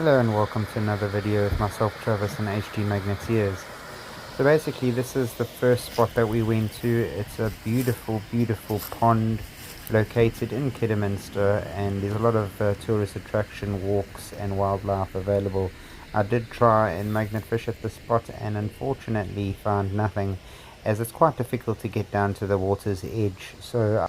Hello and welcome to another video with myself, Travis, and HD Magneteers. So basically this is the first spot that we went to. It's a beautiful pond located in Kidderminster, and there's a lot of tourist attraction, walks and wildlife available. I did try and magnet fish at the spot and unfortunately found nothing, as it's quite difficult to get down to the water's edge. So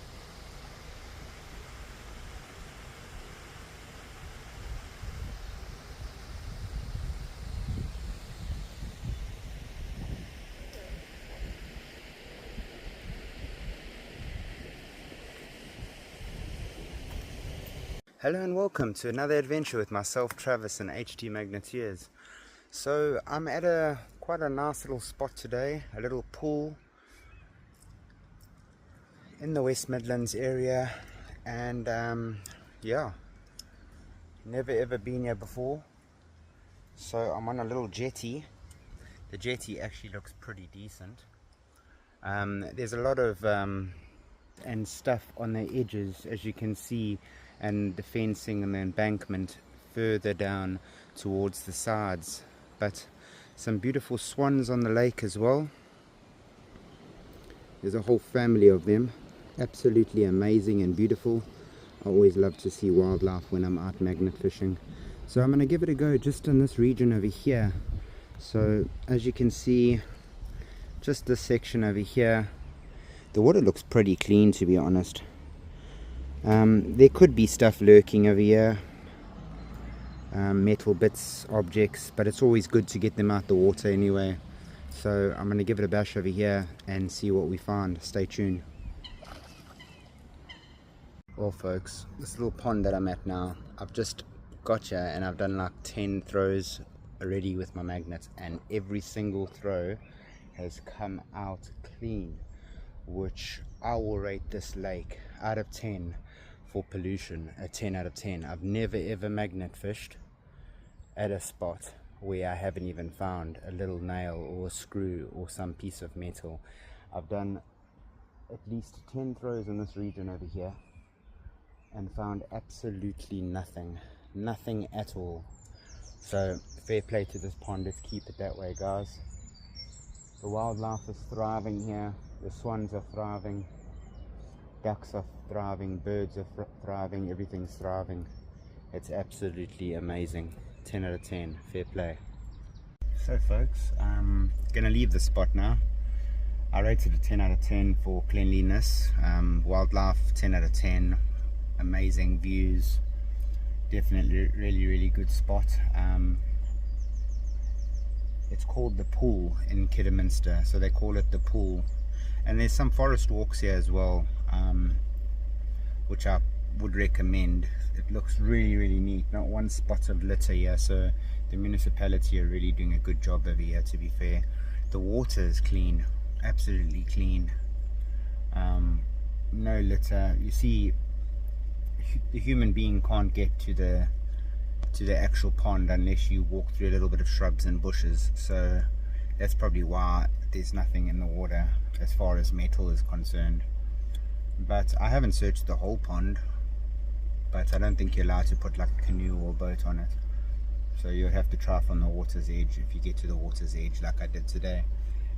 hello and welcome to another adventure with myself, Travis, and HD Magneteers. So I'm at quite a nice little spot today, a little pool in the West Midlands area, and yeah, never ever been here before. So I'm on a little jetty. The jetty actually looks pretty decent. There's a lot of and stuff on the edges, as you can see, and the fencing and the embankment further down towards the sides, but some beautiful swans on the lake as well. There's a whole family of them, absolutely amazing and beautiful. I always love to see wildlife when I'm out magnet fishing, so I'm going to give it a go just in this region over here. So as you can see, just this section over here, the water looks pretty clean, to be honest. There could be stuff lurking over here, metal bits, objects, but it's always good to get them out the water anyway. So I'm going to give it a bash over here and see what we find. Stay tuned. Well folks, this little pond that I'm at now, I've just got here and I've done like 10 throws already with my magnets, and every single throw has come out clean, which I will rate this lake out of 10 for pollution, a 10 out of 10. I've never ever magnet fished at a spot where I haven't even found a little nail or a screw or some piece of metal. I've done at least 10 throws in this region over here and found absolutely nothing at all. So fair play to this pond, let's keep it that way, guys. The wildlife is thriving here, the swans are thriving, ducks are thriving, birds are thriving, everything's thriving. It's absolutely amazing. 10 out of 10, fair play. So folks, I'm gonna leave the spot now. I rated a 10 out of 10 for cleanliness, wildlife 10 out of 10, amazing views, definitely really good spot. It's called the Pool in Kidderminster, so they call it the Pool. And there's some forest walks here as well, which I would recommend. It looks really neat, not one spot of litter here, so the municipality are really doing a good job over here, to be fair. The water is clean, absolutely clean, no litter. You see, the human being can't get to the actual pond unless you walk through a little bit of shrubs and bushes, so that's probably why there's nothing in the water as far as metal is concerned. But I haven't searched the whole pond, but I don't think you're allowed to put like a canoe or boat on it, so you'll have to try from the water's edge if you get to the water's edge like I did today.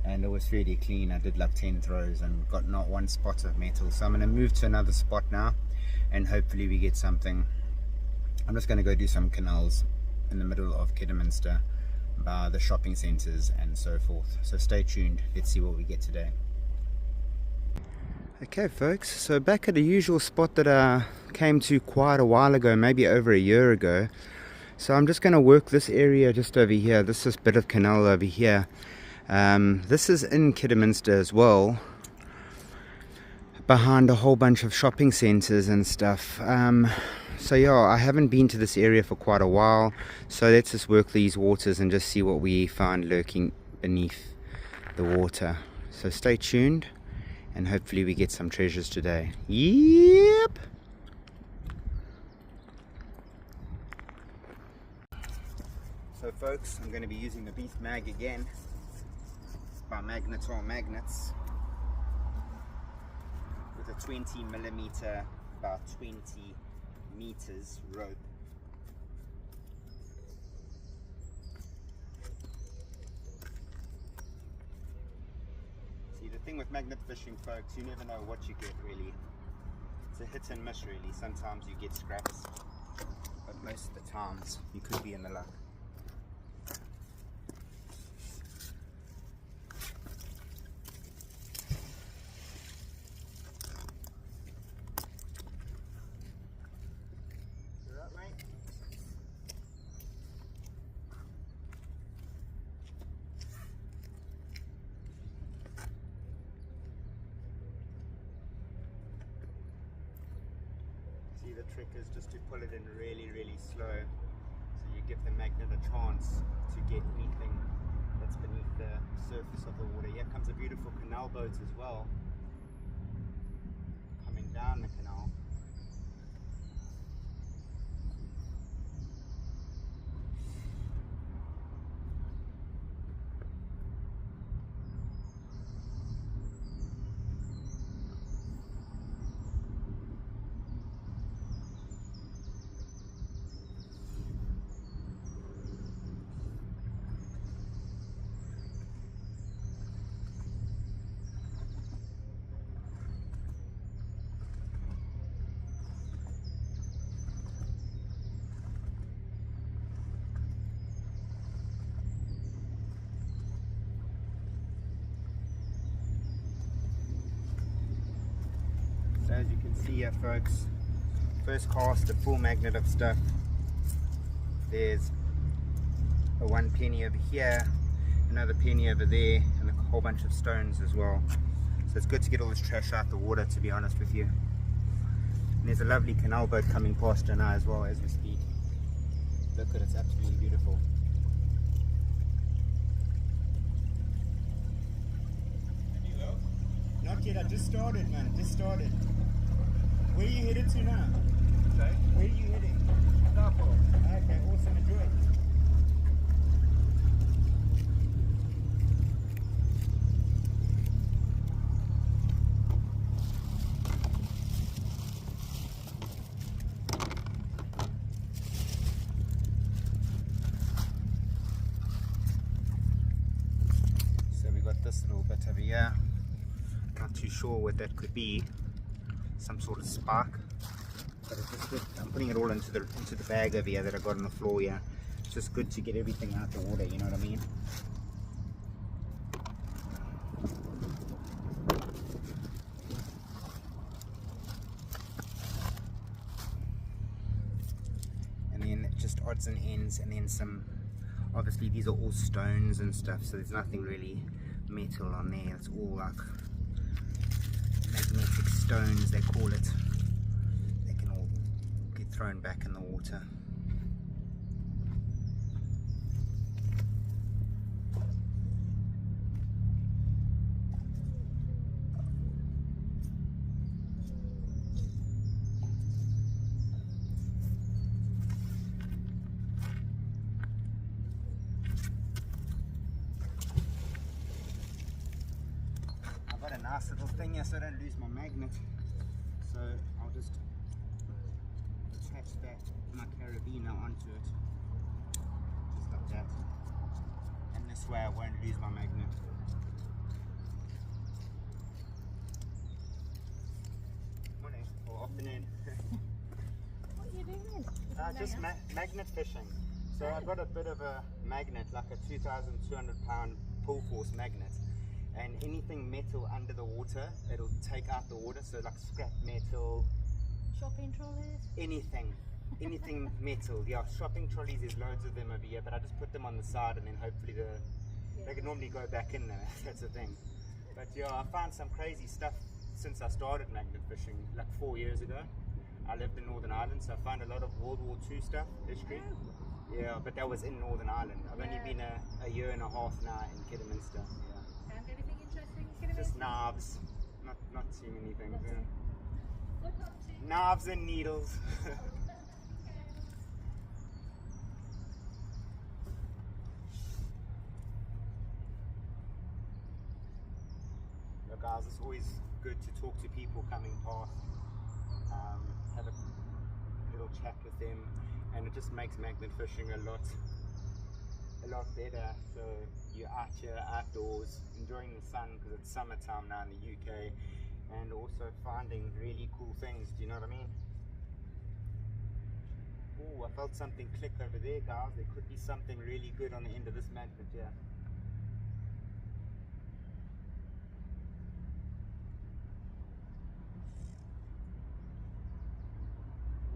And it was fairly clean. I did like 10 throws and got not one spot of metal. So I'm going to move to another spot now and hopefully we get something. I'm just going to go do some canals in the middle of Kidderminster by the shopping centres and so forth. So stay tuned, let's see what we get today. Okay folks, so back at the usual spot that I came to quite a while ago, maybe over a year ago. So I'm just going to work this area just over here, this bit of canal over here. This is in Kidderminster as well, behind a whole bunch of shopping centres and stuff. So yeah, I haven't been to this area for quite a while, so let's just work these waters and just see what we find lurking beneath the water. So stay tuned and hopefully we get some treasures today. Yep! So folks, I'm going to be using the Beast Mag again by Magnetor Magnets with a 20mm about 20 meters rope. thing with magnet fishing, folks, you never know what you get really. It's a hit and miss really. Sometimes you get scraps, but most of the times you could be in the luck. The trick is just to pull it in really, really slow, so you give the magnet a chance to get anything that's beneath the surface of the water. Here comes a beautiful canal boat as well, coming down the canal. So as you can see here, folks, first cast, a full magnet of stuff. There's a 1 penny over here, another penny over there, and a whole bunch of stones as well. So it's good to get all this trash out the water, to be honest with you. And there's a lovely canal boat coming past now as well as we speak. Look at it, it's absolutely beautiful. Not yet, I just started, man, just started. Where are you headed to now? Sorry? Where are you heading? Starport. Okay, awesome, enjoy. So we got this little bit over here. Not too sure what that could be, some sort of spark, but it's just good. I'm putting it all into the bag over here that I got on the floor here. It's just good to get everything out the water, you know what I mean? And then just odds and ends, and then some, obviously these are all stones and stuff, so there's nothing really metal on there. It's all like magnetic stones, they call it. They can all get thrown back in the water. A nice little thing here so I don't lose my magnet, so I'll just attach that, my carabiner onto it, just like that, and this way I won't lose my magnet. Morning, or afternoon. What are you doing? Just magnet fishing. So I've got a bit of a magnet, like a 2,200 pound pull force magnet. And anything metal under the water, it'll take out the water. So like scrap metal, Shopping trolleys? anything metal. Yeah, shopping trolleys, there's loads of them over here, but I just put them on the side and then hopefully they can normally go back in there. That's the thing. But yeah, I found some crazy stuff since I started magnet fishing like 4 years ago. I lived in Northern Ireland, so I found a lot of World War II stuff, history. Yeah, but that was in Northern Ireland. I've only been a year and a half now in Kidderminster. Found anything interesting in Kidderminster? Just knives, not too many things. What up to? Knives and needles. Look guys, it's always good to talk to people coming past, have a little chat with them, and it just makes magnet fishing a a lot better. So you're out here outdoors enjoying the sun because it's summertime now in the UK, and also finding really cool things. Do you know what I mean? Oh, I felt something click over there, guys. There could be something really good on the end of this magnet here.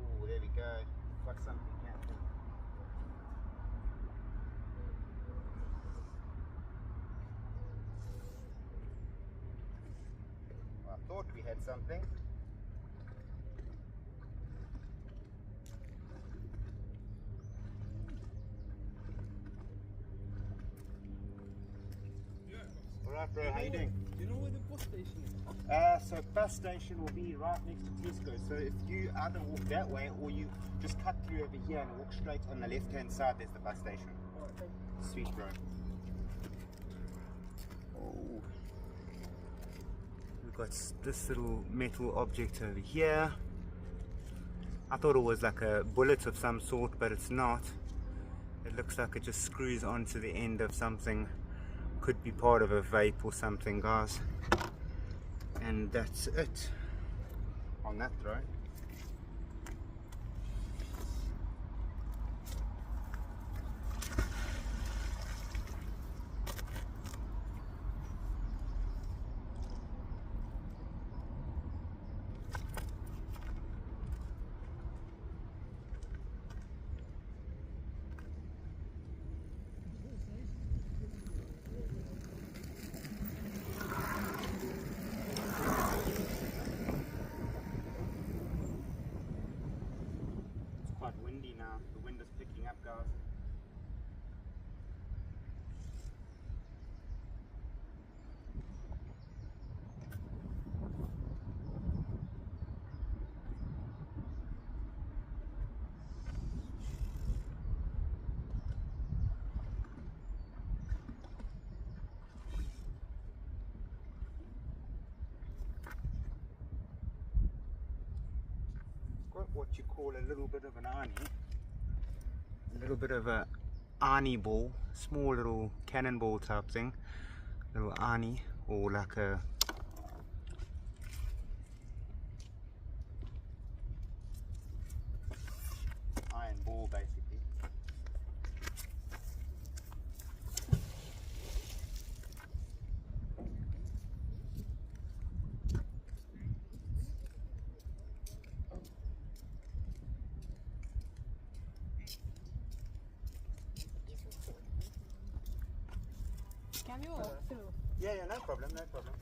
Oh, there we go. Got something here. Well, I thought we had something. Alright bro, how you doing? Do you know where the bus station is? So bus station will be right next to Tesco. So if you either walk that way or you just cut through over here and walk straight on the left hand side, there's the bus station. Alright, thank you. Sweet bro. Oh. We've got this little metal object over here. I thought it was like a bullet of some sort, but it's not. It looks like it just screws onto the end of something. Could be part of a vape or something, guys. And that's it on that throw. Quite windy now. The wind is picking up, guys. Got what you call a little bit of an arnie. A little bit of a arnie ball, small little cannonball type thing, little arnie, or like a iron ball basically. Can you walk through? Yeah, no problem, no problem.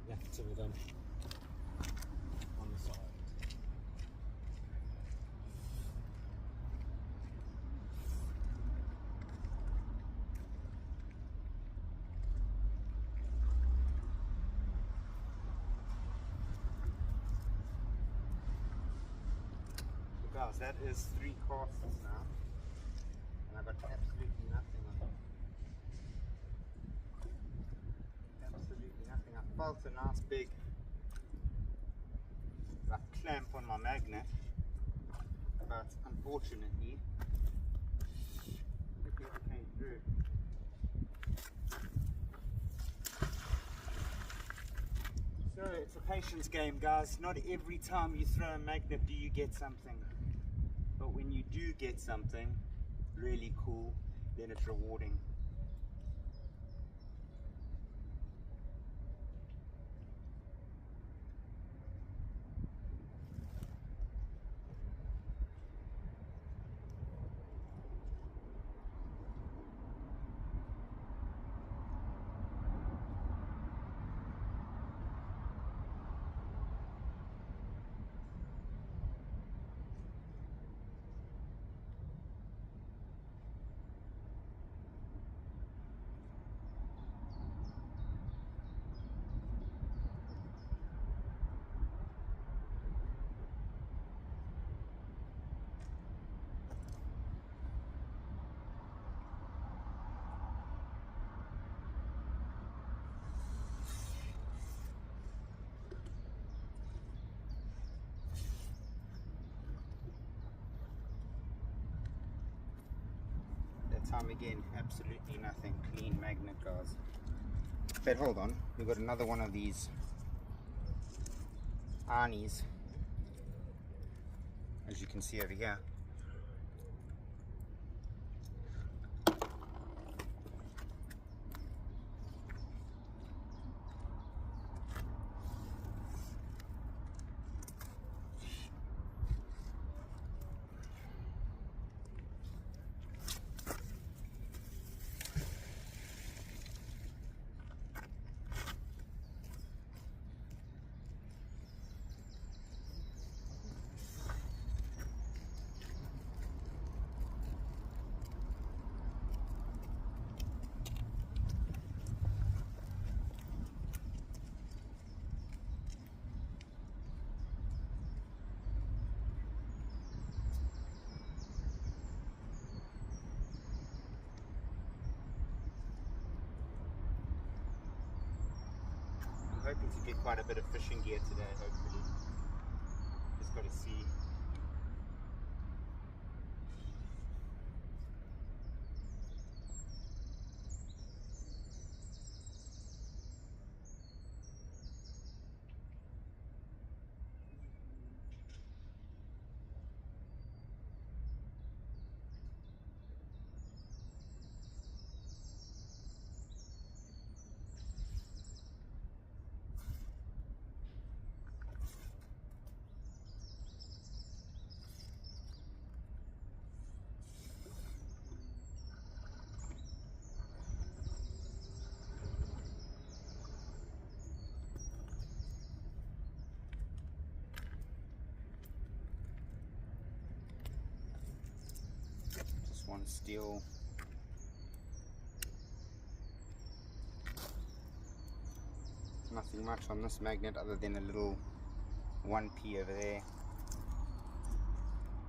Yeah, some of them on the side. Guys, that is 3 casts now, and I got absolutely nothing on it. Absolutely nothing. I felt a nice big like clamp on my magnet, but unfortunately it never came through. So it's a patience game, guys. Not every time you throw a magnet do you get something. But when you do get something really cool, then it's rewarding. time again, absolutely nothing. Clean magnet, guys. But hold on, we've got another one of these Arnie's, as you can see over here. Hoping to get quite a bit of fishing gear today, hopefully. Just got to see. One steel. Nothing much on this magnet other than a little 1p over there.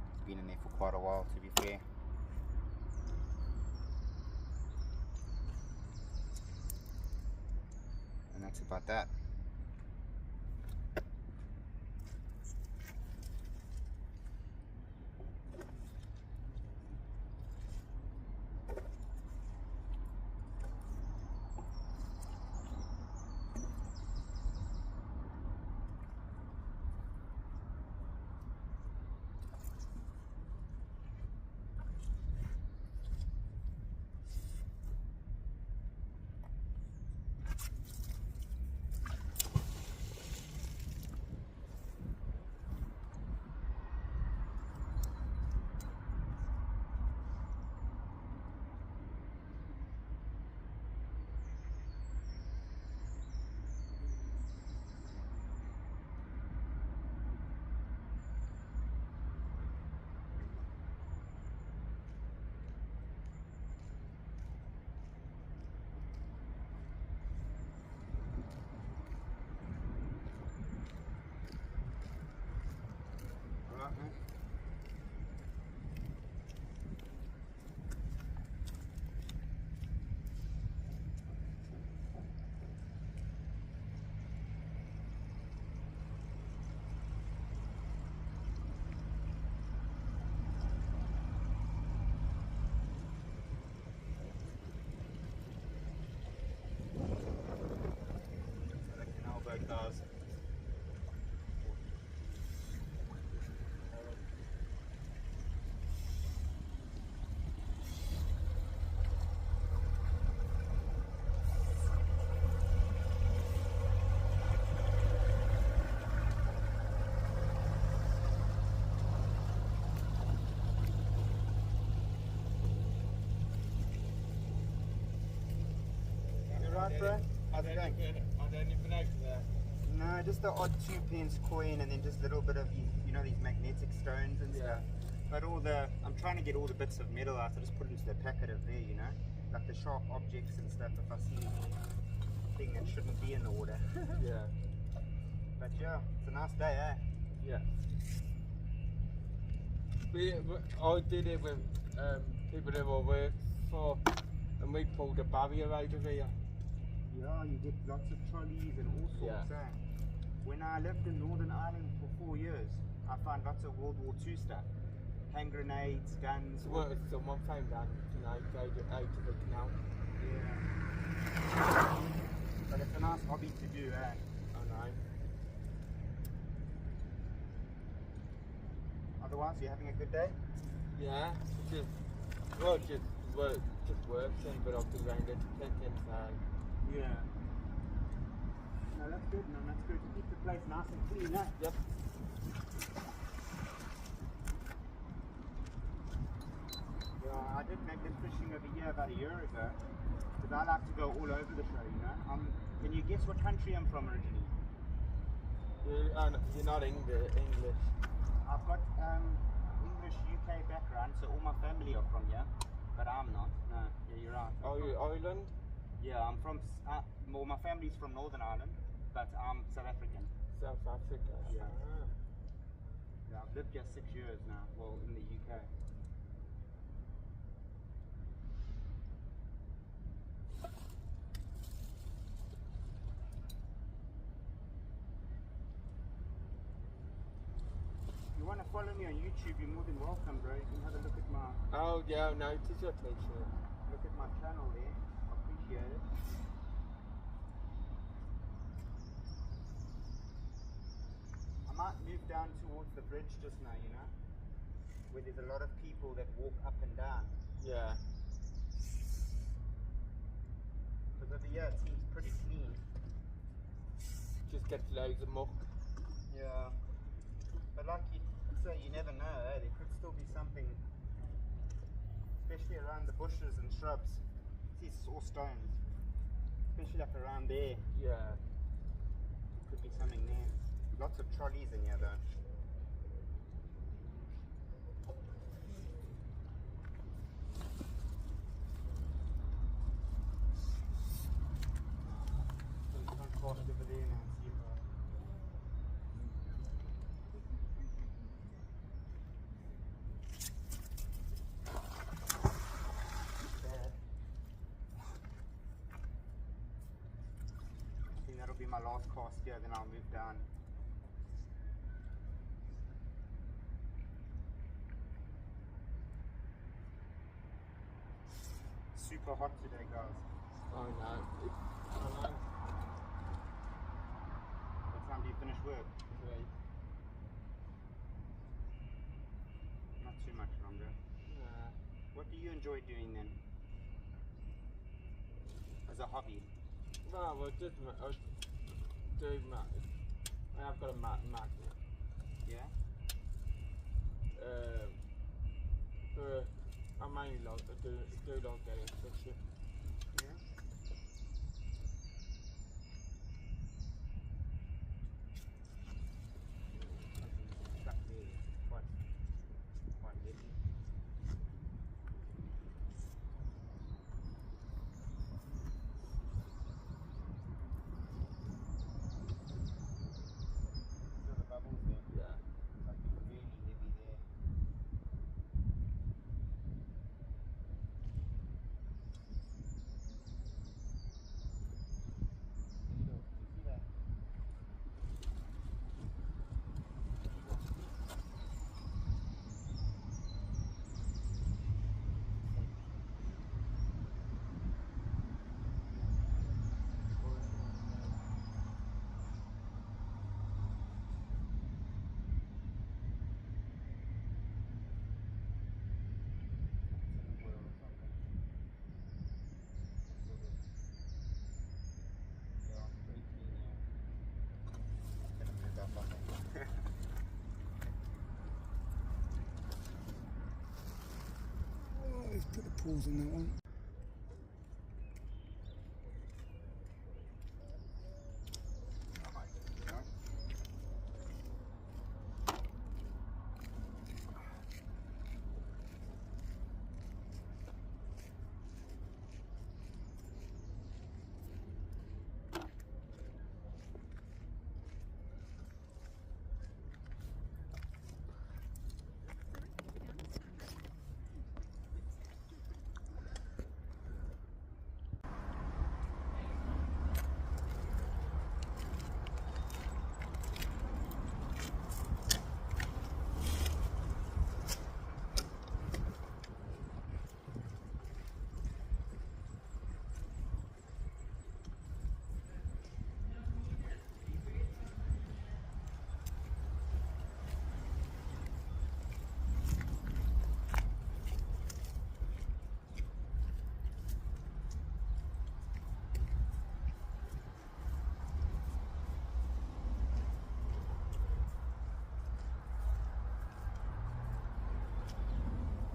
It's been in there for quite a while, to be fair. And that's about that. Cars. You right, bro? How's it going? Are there anything out there? No, just the odd 2p coin and then just a little bit of, you know, these magnetic stones and stuff. But all the, I'm trying to get all the bits of metal out, I just put into the packet over there, you know, like the sharp objects and stuff if I see anything that shouldn't be in the water. Yeah. But yeah, it's a nice day, eh? Yeah. I did it with people that I worked for, and we pulled a barrier out of here. Yeah, you get lots of trolleys and all sorts, eh? When I lived in Northern Ireland for 4 years, I found lots of World War II stuff. hand grenades, guns. Well, someone found that tonight out of the canal. Yeah. But it's a nice hobby to do, eh? I know. Otherwise, you're having a good day? Yeah, just working, but I've been around it plenty of time. Yeah. No, that's good, man. That's good. Keep the place nice and clean, eh? Yep. Yeah, I did magnet fishing over here about a year ago. Because I like to go all over the show, you know. Can you guess what country I'm from originally? You're not English. I've got English UK background, so all my family are from here. But I'm not. No, yeah, you're right. Are you Ireland? Yeah, I'm from, well, my family's from Northern Ireland, but I'm South African. South Africa. Yeah. Ah. Yeah, I've lived here 6 years now, well, in the UK. If you want to follow me on YouTube, you're more than welcome, bro. You can have a look at my Oh yeah, I noticed your t-shirt. look at my channel there. I appreciate it. I might move down towards the bridge just now, you know, where there's a lot of people that walk up and down. Yeah. Because over here it seems pretty clean. Just get loads of muck. Yeah. But like you say, you never know, eh? There could still be something, especially around the bushes and shrubs. See, it's all stones. Especially like around there, Yeah. could be something there. Lots of trolleys in here though. Some cast over there now, see if bad. I think that'll be my last cast here, then I'll move down. Super hot today, guys. Oh no. I know. What time do you finish work? Right. Not too much longer. Yeah. What do you enjoy doing then? As a hobby? No, well, just I do I've got a magnet. Yeah? But I mainly like do like getting fishing. Yeah? Stuck there. Quite heavy. Feel the bubbles there. Yeah. Something really heavy there. Needle. You see that? Let's put a pause on that one.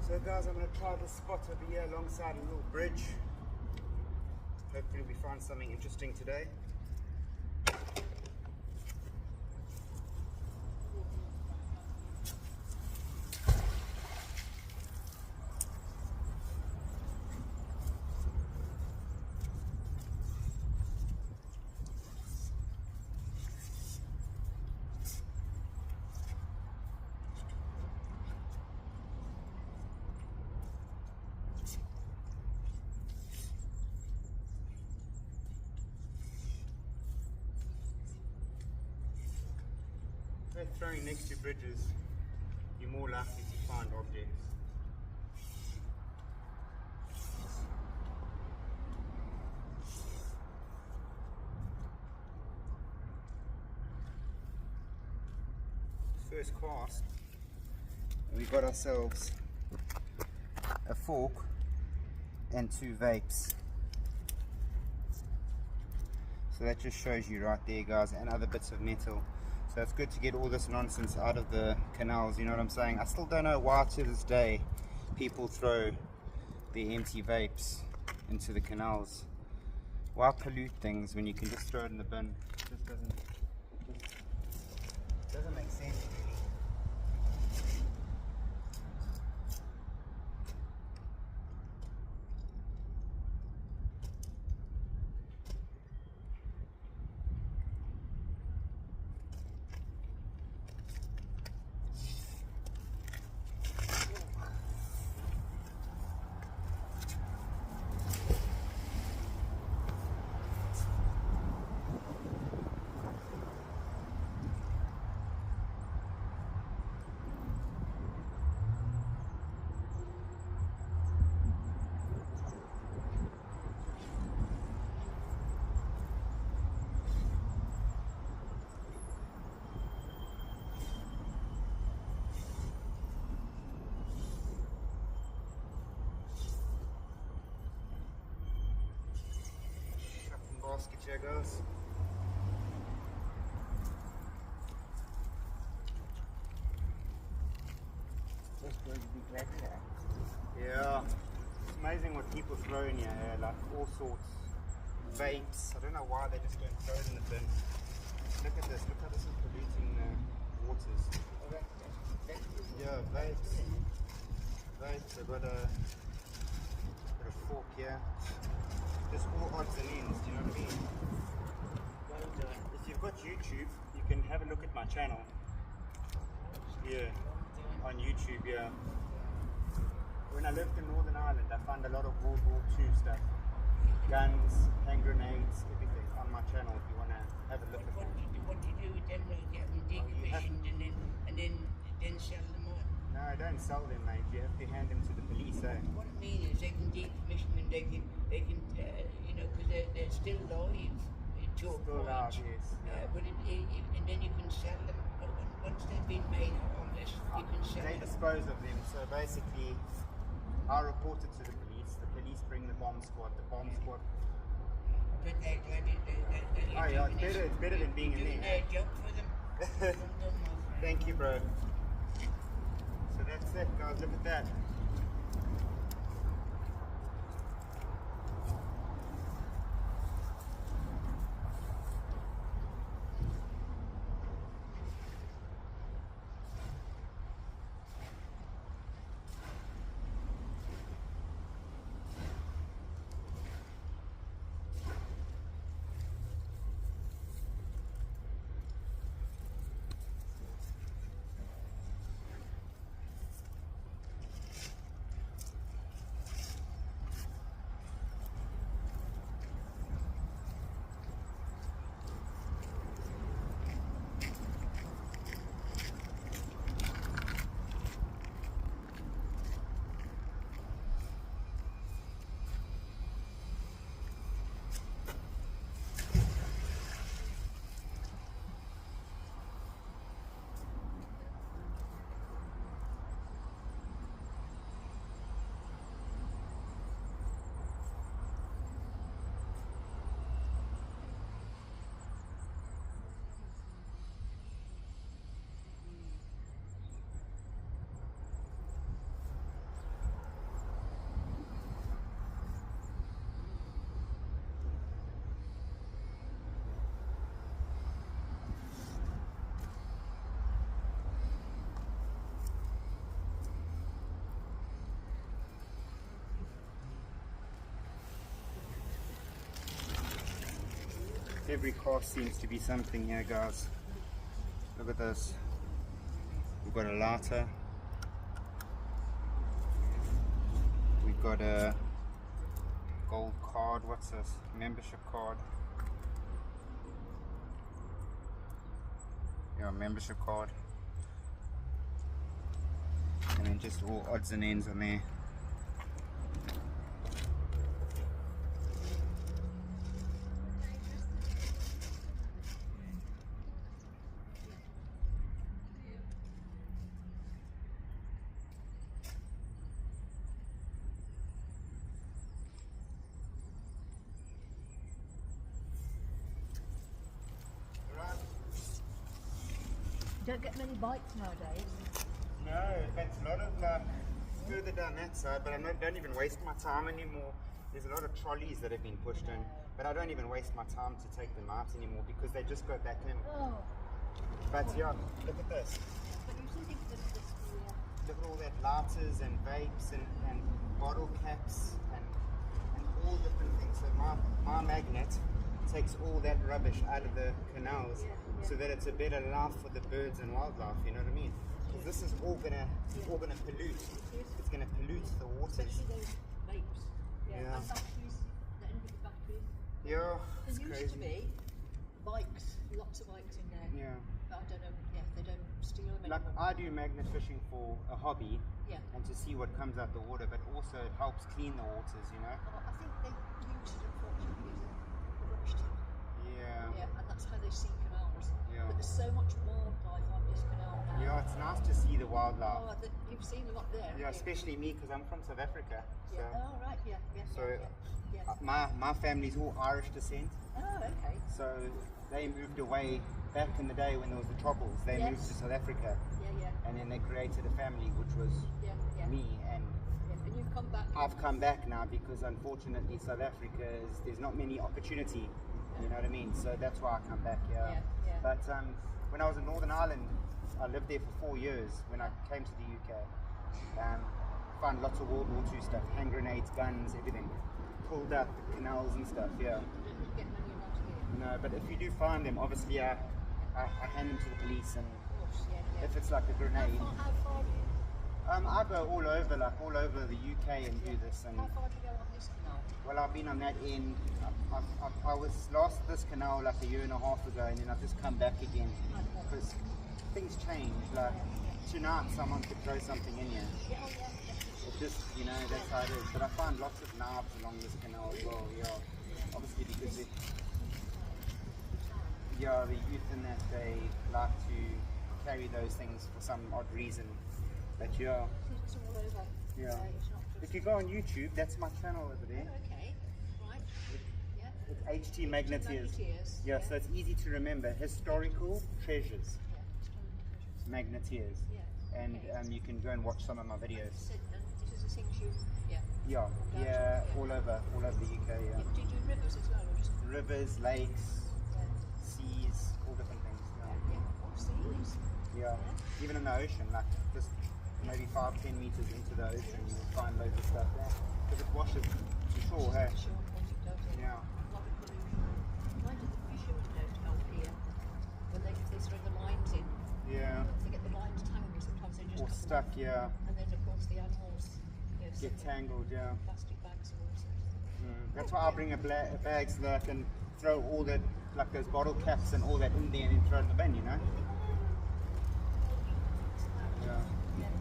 So guys, I'm going to try this spot over here alongside a little bridge. Hopefully we find something interesting today. Throwing next to bridges, you're more likely to find objects. First cast, we got ourselves a fork and 2 vapes. So that just shows you right there, guys, and other bits of metal. So it's good to get all this nonsense out of the canals, you know what I'm saying? I still don't know why to this day people throw the empty vapes into the canals. Why pollute things when you can just throw it in the bin? It just doesn't make sense really. Basket here, guys. That's going to be glad to have. Yeah, it's amazing what people throw in here, like all sorts. Vapes, I don't know why they just don't throw it in the bin. Look at this, look how this is polluting the waters. Yeah, vapes. Vapes, I've got a fork here. Just all odds and ends, do you know what I mean? If you've got YouTube, you can have a look at my channel. Yeah, on YouTube, yeah. When I lived in Northern Ireland, I found a lot of World War II stuff. Guns, hand grenades, everything on my channel if you want to have a look at them. What do you do with them? Get them decommissioned and then sell them on? No, I don't sell them, mate. You have to hand them to the police, eh? What I mean is they can decommission them, they can you know, because they're still live to a Still point. alive, yes. But and then you can sell them. Once they've been made harmless, you can sell They them. dispose of them. So basically, I report it to the police bring the bomb squad. The bomb squad. But they're glad Oh yeah, it's better than being in doing there. their job for them. Well done, my friend. Thank you, bro. So that's it, guys. Look at that. Every cast seems to be something here, guys. Look at this. We've got a lighter. We've got a gold card. What's this? Membership card. Yeah, membership card. And then just all odds and ends on there. Don't get many bites nowadays. No, that's a lot of further down that side, but don't even waste my time anymore. There's a lot of trolleys that have been pushed in, but I don't even waste my time to take them out anymore because they just go back in. Oh. But yeah, look at this. But you usually think this Look at all that lighters and vapes and bottle caps and all different things. So my magnet takes all that rubbish out of the canals so that it's a better life for the birds and wildlife, you know what I mean? Because this is all gonna pollute. It's gonna pollute the waters. especially those vapes. Yeah. And batteries, the end of the batteries. Yeah, it's There used to crazy. be bikes, lots of bikes in there. Yeah. But I don't know, they don't steal them Like anymore. I do magnet fishing for a hobby Yeah. and to see what comes out the water, but also it helps clean the waters, you know? Oh, I think they use it unfortunately as a rubbish tip. Yeah. Yeah, and that's how they see canals. Yeah. But there's so much wildlife on this canal now. Yeah, it's nice to see the wildlife. Oh, you've seen a lot there. Yeah, haven't you? especially me because I'm from South Africa. So, Yeah. Oh, right, yeah. so yeah. my family's all Irish descent. Oh, okay. So they moved away back in the day when there was the Troubles. They moved to South Africa, Yeah. and then they created a family, which was Yeah. me. And Yeah. And you've come back. I've come back now because unfortunately South Africa there's not many opportunity. You know what I mean? So that's why I come back here. Yeah. But when I was in Northern Ireland, I lived there for 4 years. When I came to the UK, found lots of World War II stuff, hand grenades, guns, everything. Pulled out the canals and stuff. Yeah. You didn't get many around here. No, but if you do find them, obviously I hand them to the police, and Of course, yeah. if it's like a grenade, How far do you? I go all over the UK and do this. And How far do you go on this canal? well, I've been on that end. I was last this canal like a year and a half ago, and then I've just come back again because things change. Like tonight, someone could throw something in here. Yeah, oh, yeah. It just, you know, that's how it is. But I find lots of knives along this canal as well. Yeah, obviously because the youth in that they like to carry those things for some odd reason. But yeah, It's all over. yeah. It's not just. If you go on YouTube, that's my channel over there. Oh, okay. Right. Yeah. It's HT Magneteers. Magneteers, Yeah, so it's easy to remember. Historical treasures, Yeah. Magneteers. Yeah. And Okay. you can go and watch some of my videos. And this is the things you. Yeah. Yeah, all over the UK. Yeah, Do you do rivers as well, or just? rivers, lakes, Yeah. seas, all different things. Yeah. Oh, seas. Yeah, even in the ocean, like just maybe 5-10 meters into the ocean, you'll find loads of stuff there because it washes to shore. Hey, Sure, of course it does. yeah, A lot of pollution. Mind you, the fishermen don't help here. When they throw the lines in, yeah, they get the lines tangled. Sometimes they just or come stuck. Yeah, And then of course the animals, get tangled. Yeah. plastic bags and all sorts. That's why I bring a bag so that I can throw all that, like those bottle caps and all that in there and then throw it in the bin, you know? Yeah.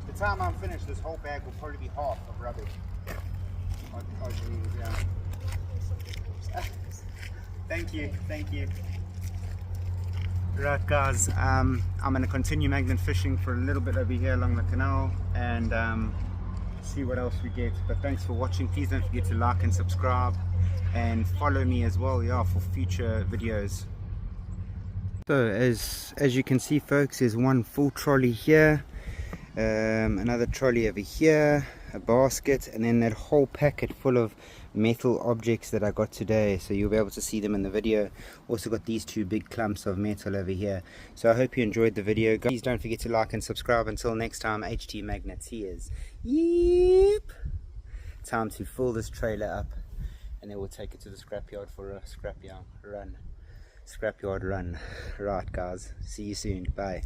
The time I'm finished, this whole bag will probably be half of rubbish. I believe, yeah. Thank you. Right guys, I'm going to continue magnet fishing for a little bit over here along the canal and see what else we get. But thanks for watching. Please don't forget to like and subscribe and follow me as well, yeah, for future videos. So as you can see folks, there's one full trolley here, another trolley over here, a basket, and then that whole packet full of metal objects that I got today, so you'll be able to see them in the video. Also got these two big clumps of metal over here. So I hope you enjoyed the video. Please don't forget to like and subscribe. Until next time, HT Magneteers. Yep. Time to fill this trailer up and then we'll take it to the scrapyard for a scrapyard run. Scrapyard run. Right guys, see you soon, bye.